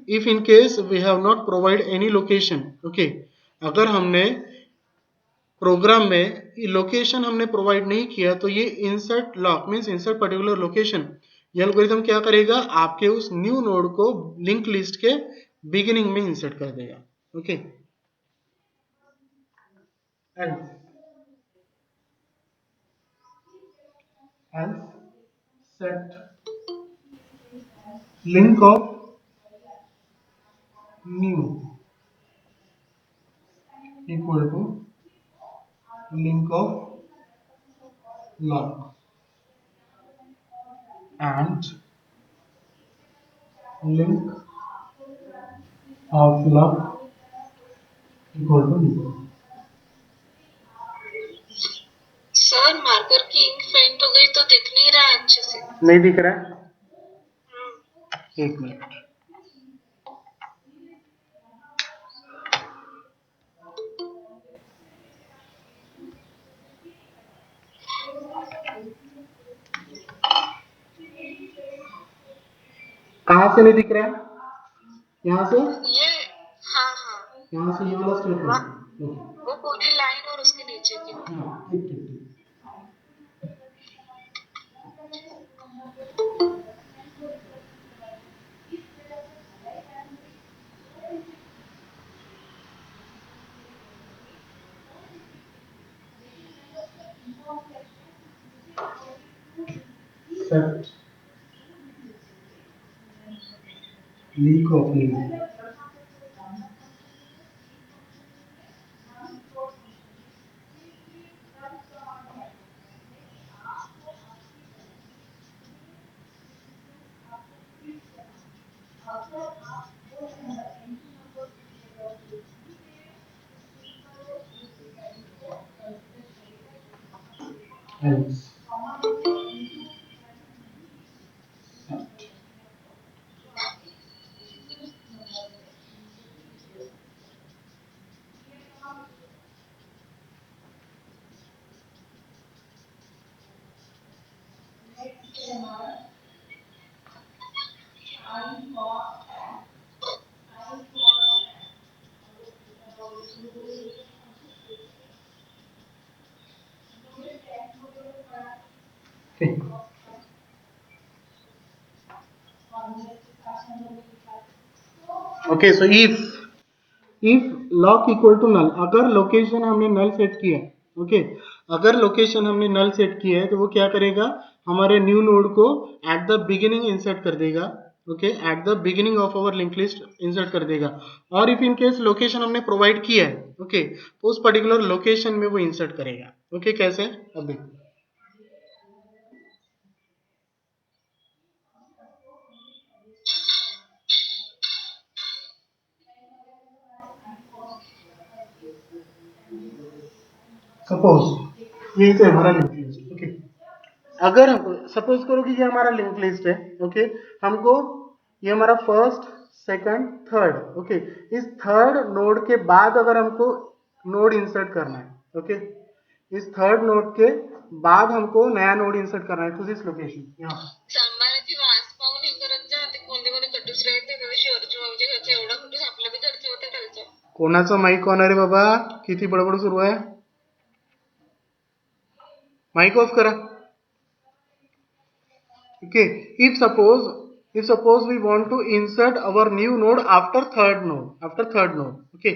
if in case we have not provide any location. Okay, अगर हमने प्रोग्राम में लोकेशन हमने प्रोवाइड नहीं किया तो ये insert lock means insert particular location, ये एल्गोरिथम क्या करेगा, आपके उस न्यू नोड को लिंक लिस्ट के बिगिनिंग में इंसर्ट कर देगा. Okay, and set link of new equal to link of log and link of log equal to new. Sir marker की इंक फेंट हो गई तो दिख नहीं रहा है अच्छे से. नहीं दिख रहा है, एक मिनट. कहाँ से नहीं दिख रहा है, यहाँ से, ये हाँ हाँ यहाँ से ये वाला स्टेटमेंट. वो पूरी लाइन और उसके नीचे की. हाँ, ठीक ठीक ठीक. Set link of new. Else. Okay. Okay, so if lock equal to null, अगर लोकेशन हमने नल सेट किया है. ओके, अगर लोकेशन हमने नल सेट किया है तो वो क्या करेगा, हमारे न्यू नोड को एट द बिगिनिंग इंसर्ट कर देगा. Okay, at the beginning of our link list insert कर देगा. और इफ इन केस लोकेशन हमने प्रोवाइड किया है, ओके, तो उस पर्टिकुलर लोकेशन में वो इंसर्ट करेगा. ओके, कैसे, अब देखो. सपोज ये तो हमारा लिंक लिस्ट. ओके, अगर हमको सपोज करो कि ये हमारा लिंक लिस्ट है. ओके, हमको ये हमारा फर्स्ट सेकंड थर्ड. ओके, इस थर्ड नोड के बाद अगर हमको नोड इंसर्ट करना है. ओके, इस थर्ड नोड के बाद हमको नया नोड इंसर्ट करना है टू दिस लोकेशन. यहाँ सांबाराची वास पाहून हे करत जा. ते कोणते कोणते कटूस राहते त्याचे शेअरचे बाबूच्या घरचे एवढा कटूस आपल्या बी घरचे होते त्यांचं. कोणाचं माईक ऑन आहे रे बाबा, किती बडबड सुरू आहे, माईक ऑफ करा. Okay, if suppose we want to insert our new node after third node. Okay,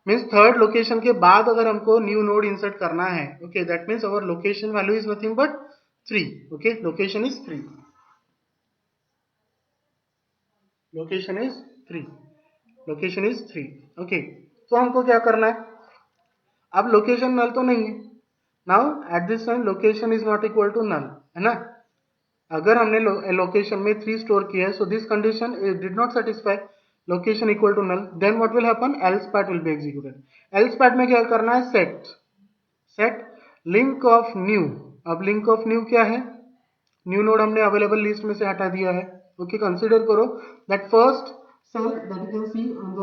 means third location के बाद अगर हमको new node insert करना है. Okay, that means our location value is nothing but 3. Okay, location is 3. Okay, तो हमको क्या करना है, अब लोकेशन नल तो नहीं है. Now at this time location is not equal to null, है ना. अगर हमने लोकेशन में 3 स्टोर किया है, so this condition did not satisfy, location equal to null. Then what will happen, else part will be executed. Else part में क्या करना है, सेट लिंक ऑफ न्यू. अब लिंक ऑफ न्यू क्या है, न्यू नोड हमने अवेलेबल लिस्ट में से हटा दिया है. ओके, कंसीडर करो that first cell that you can see on the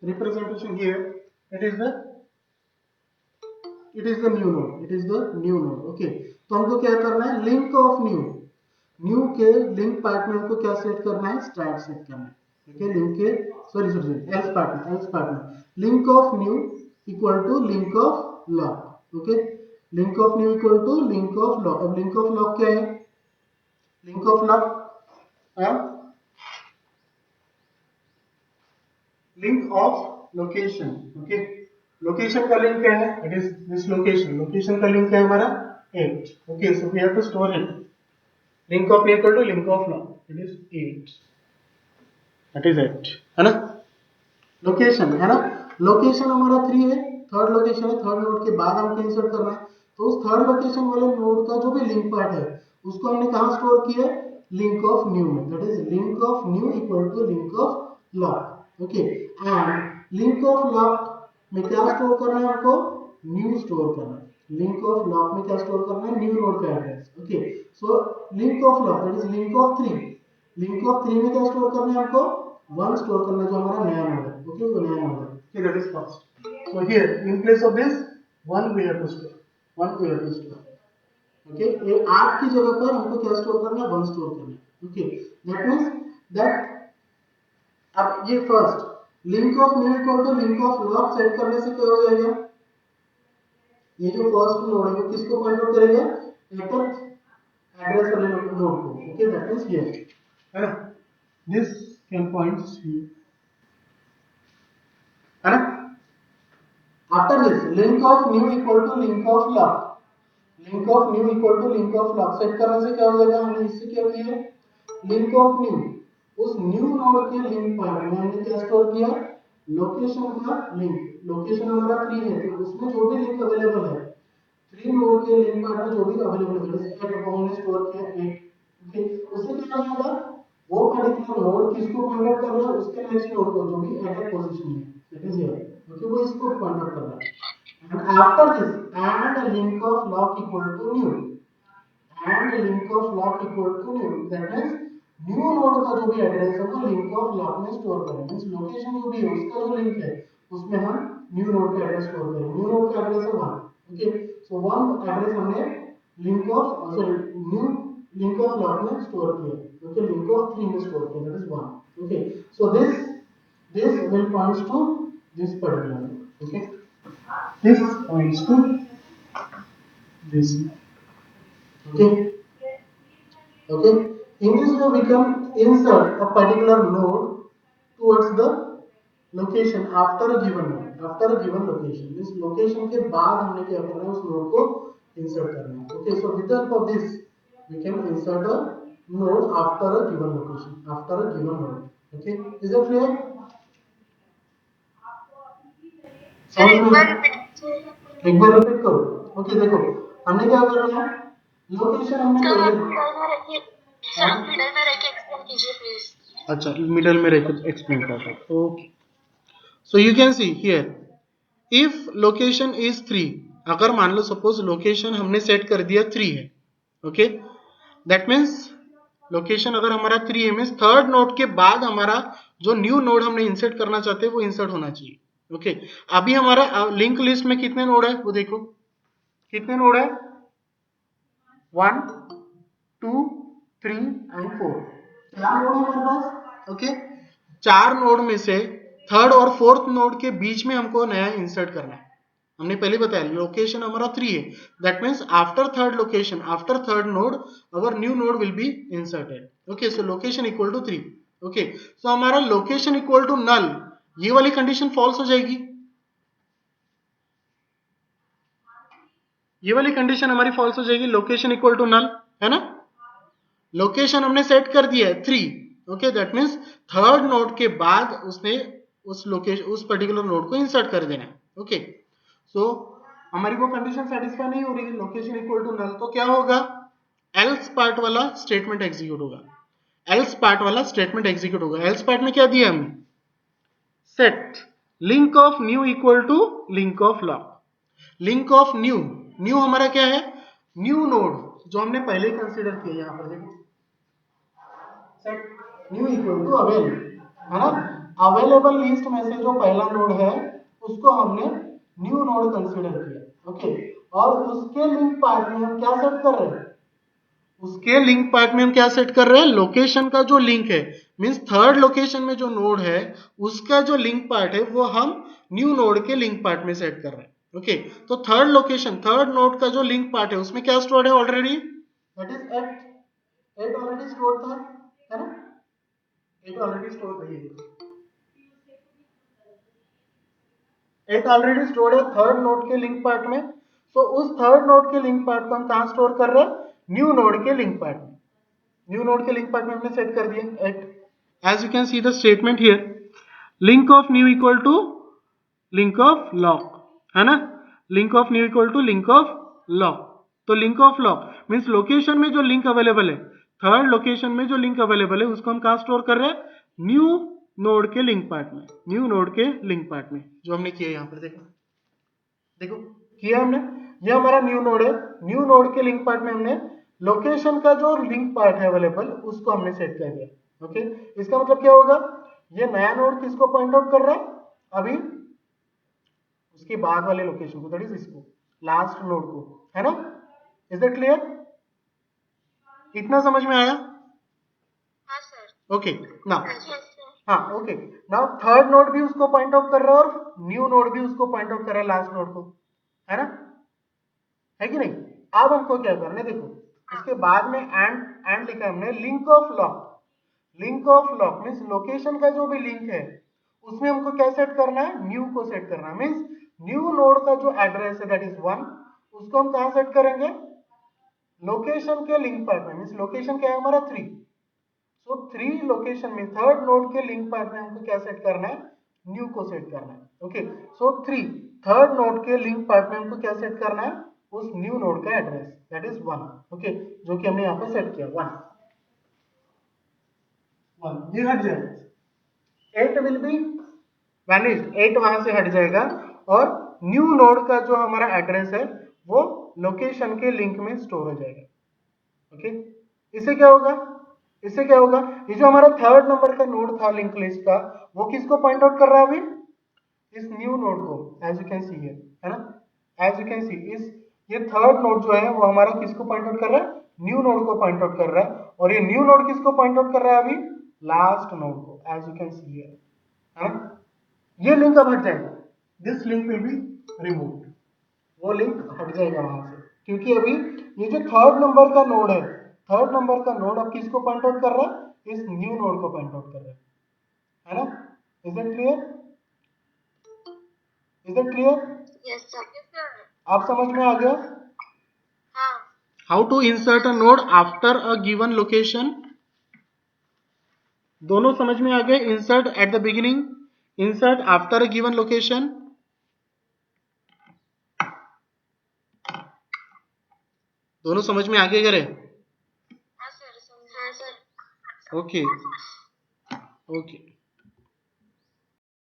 representation here, it is the new node. Okay, तो हमको क्या करना है, लिंक ऑफ न्यू. न्यू के लिंक पार्ट में हमको क्या सेट करना है, स्टार्ट सेट करना है। ओके, लिंक के सॉरी एल्स पार्ट में link of new equal to link of loc. Okay, link of new equal to link of loc. अब लिंक ऑफ लॉक क्या है, link of loc link of location. Okay, location का लिंक क्या है, it is this location, location का लिंक है हमारा 8। Okay, so we have to store it, link of equal to link of lock, it is 8, that is 8 है ना। लोकेशन है ना, लोकेशन हमारा 3 है, थर्ड लोकेशन है, थर्ड नोड के बाद हमको इंसर्ट करना है, तो उस थर्ड लोकेशन वाले नोड का जो भी लिंक पार्ट है उसको हमने कहाँ स्टोर किया है, लिंक ऑफ न्यू में, that is link of new equal to link of loc. Okay, and link of loc में क्या स्टोर करना है हमको, न्यू स्टोर करना है, लिंक ऑफ लॉक में क्या स्टोर करना है, न्यू नोड का address. Okay, so link of lock that is link of 3, link of 3 में क्या स्टोर करना है हमको, 1 स्टोर करना है जो हमारा नया नोड है। ओके, वो नया नोड है। Okay, that is first. So here in place of this 1 we have to store, 1 we have to store. Okay, ये 8 की जगह पर हमको क्या स्टोर करना है, 1 स्टोर करना है। ओके, दैट मींस दैट अब ये first link of new equal to link of loc set करने से क्या हो जाएगा, ये जो फर्स्ट नोड है वो किसको पॉइंट आउट करेगा, एटथ एड्रेस वाले नोड को। ओके, दैट मींस हियर है ना, दिस कैन पॉइंट्स हियर है ना। After this link of new equal to link of loc, link of new equal to link of loc set करने से क्या हो जाएगा, हमने इससे क्या किया है, लिंक ऑफ न्यू, उस न्यू नोड के लिंक पार्ट में हमने क्या स्टोर किया, लोकेशन का लिंक, लोकेशन हमारा 3 है तो उसमें जो भी लिंक अवेलेबल है 3 नोड के लिंक पार्ट में जो भी अवेलेबल है जैसे 8 हमने स्टोर किया 8। ओके, उससे क्या होगा, वो पर्टिकुलर नोड किसको पॉइंट आउट कर रहा है, उसके नेक्स्ट नोड को जो भी एट पोजीशन में, दैट इज हियर। ओके, वो इसको पॉइंट आउट कर रहा है। And after this, and link of lock equal to new, and link of lock equal to new, that means new node का जो भी एड्रेस है वो लिंक ऑफ लॉक में स्टोर करें, मींस लोकेशन जो भी है उसका जो लिंक है उसमें हम न्यू नोड का एड्रेस स्टोर करें। न्यू नोड का एड्रेस है 1। ओके, सो 1 एड्रेस हमने link of sorry new link of loc में स्टोर किया। ओके, लिंक ऑफ 3 में स्टोर किया, that is 1। Okay, so this will points to this particular node. Okay, this points to this. Okay, okay, in this way we can insert a particular node towards the location after a given node, after a given location, this location के बाद हमने क्या करना है, उस node को insert करना है। Okay, so with the help of this we can insert a node after a given location, after a given node. Okay, is that clear? एक बार रिपीट करो। ओके, देखो हमने क्या करना है, लोकेशन हमने पहले सर मिडल में रख के एक्सप्लेन कीजिए प्लीज। अच्छा, मिडल में रख के एक्सप्लेन करता हूं। Okay, so you can see here if location is 3, अगर मान लो सपोज लोकेशन हमने सेट कर दिया 3 है। ओके, दैट मींस लोकेशन अगर हमारा 3 है मींस थर्ड नोड के बाद हमारा जो न्यू नोड हमने इंसर्ट करना चाहते हैं वो इंसर्ट होना चाहिए। ओके, अभी हमारा लिंक लिस्ट में कितने नोड है वो देखो, कितने नोड है, 1 2 3 एंड 4, 4 नोड है हमारे पास। ओके, 4 नोड में से थर्ड और फोर्थ नोड के बीच में हमको नया इंसर्ट करना है। हमने पहले बताया लोकेशन हमारा 3 है, that means after third location, after third node our new node will be inserted. Okay, so location equal to 3। Okay, so हमारा लोकेशन इक्वल टू नल, ये वाली कंडीशन फॉल्स हो जाएगी, ये वाली कंडीशन हमारी फॉल्स हो जाएगी, लोकेशन इक्वल टू नल है ना। लोकेशन हमने सेट कर दिया है 3। Okay, that means third node के बाद उसने उस लोकेशन उस पर्टिकुलर नोड को इंसर्ट कर देना है। ओके, सो हमारी वो कंडीशन सेटिस्फाई नहीं हो रही है, लोकेशन इक्वल टू नल, तो क्या होगा, एल्स पार्ट वाला स्टेटमेंट एग्जीक्यूट होगा, एल्स पार्ट वाला स्टेटमेंट एग्जीक्यूट होगा। एल्स पार्ट में क्या दिया हमने, set link of new equal to link of loc, link of new, new हमारा क्या है, न्यू नोड जो हमने पहले कंसीडर किया, यहां पर देखो set new equal to avail है ना, अवेलेबल लिस्ट में से जो पहला नोड है उसको हमने न्यू नोड कंसीडर किया। ओके, और उसके लिंक पार्ट में हम क्या सेट कर रहे हैं, उसके लिंक पार्ट में हम क्या सेट कर रहे हैं, लोकेशन का जो लिंक है, मींस थर्ड लोकेशन में जो नोड है उसका जो लिंक पार्ट है वो हम न्यू नोड के लिंक पार्ट में सेट कर रहे हैं। ओके, तो थर्ड लोकेशन, थर्ड नोड का जो लिंक पार्ट है उसमें क्या स्टोर्ड है already, that is eight already store था, है ना, एट ऑलरेडी स्टोर था, ये एट ऑलरेडी स्टोर्ड है थर्ड नोड के लिंक पार्ट में। सो उस थर्ड नोड के लिंक पार्ट को हम कहां स्टोर कर रहे हैं, न्यू नोड के लिंक पार्ट में। न्यू नोड के लिंक पार्ट में हमने सेट कर दिया eight. As you can see the statement here, link of new equal to link of loc, है ना, link of new equal to link of loc. तो link of loc means location में जो लिंक अवेलेबल है, थर्ड लोकेशन में जो लिंक अवेलेबल है उसको हम कहां स्टोर कर रहे हैं, न्यू नोड के लिंक पार्ट में, न्यू नोड के लिंक पार्ट में, जो हमने किया यहां पर, देखो देखो किया हमने, ये हमारा न्यू नोड है, न्यू नोड के लिंक पार्ट में हमने लोकेशन का जो लिंक पार्ट है अवेलेबल उसको हमने सेट कर दिया। ओके, इसका मतलब क्या होगा, ये नया नोड किसको पॉइंट आउट कर रहा है, अभी उसके बाद वाले लोकेशन को, दैट इज इसको, लास्ट नोड को, है ना। इज दैट क्लियर, इतना समझ में आया? हाँ sir. Okay now, yes sir. हाँ ओके, नाउ थर्ड नोड भी उसको पॉइंट आउट कर रहा है और न्यू नोड भी उसको पॉइंट आउट कर रहा है लास्ट नोड को, है ना, है कि नहीं। अब हमको क्या करना है, देखो इसके बाद में एंड लिखा है हमने, link of loc. Link of loc means location का जो भी लिंक है उसमें हमको क्या सेट करना है, न्यू को सेट करना है, मीन्स न्यू नोड का जो एड्रेस है दैट इज 1, उसको हम कहां सेट करेंगे, लोकेशन के लिंक पार्ट में, मीन्स लोकेशन क्या है हमारा 3। सो 3 लोकेशन में थर्ड नोड के लिंक पार्ट में हमको क्या सेट करना है, न्यू को सेट करना है। ओके, सो 3 थर्ड नोड के लिंक पार्ट में हमको क्या सेट करना है, उस न्यू नोड का एड्रेस दैट इज 1। ओके, जो कि हमने यहां पर सेट किया 1 1, ये हट जाएगा, 8 विल बी वैनिश्ड, 8 वहां से हट जाएगा और न्यू नोड का जो हमारा एड्रेस है वो लोकेशन के लिंक में स्टोर हो जाएगा। ओके, इससे क्या होगा, इससे क्या होगा, ये जो हमारा थर्ड नंबर का नोड था लिंक लिस्ट का, वो किसको पॉइंट आउट कर रहा है अभी, इस न्यू नोड को, as you can see here, है ना, एज यू कैन सी इस, ये थर्ड नोड जो है वो हमारा किसको पॉइंट आउट कर रहा है, न्यू नोड को पॉइंट आउट कर रहा है, और ये न्यू नोड किसको पॉइंट आउट कर रहा है अभी, लास्ट नोड को, as you can see here, है ना। ये लिंक अब हट जाएगा, this link will be removed, वो लिंक हट जाएगा वहां से, क्योंकि अभी ये जो थर्ड नंबर का नोड है, थर्ड नंबर का नोड अब किसको पॉइंट आउट कर रहा है, इस न्यू नोड को पॉइंट आउट कर रहा है ना। Is it clear, is it clear, yes sir. Yes sir. आप समझ में आ गया हाँ। How to insert a node after a given location, दोनों समझ में आ गए, insert at the beginning, insert after a given location, दोनों समझ में आ गए करे, हाँ सर। हाँ सर। Okay okay.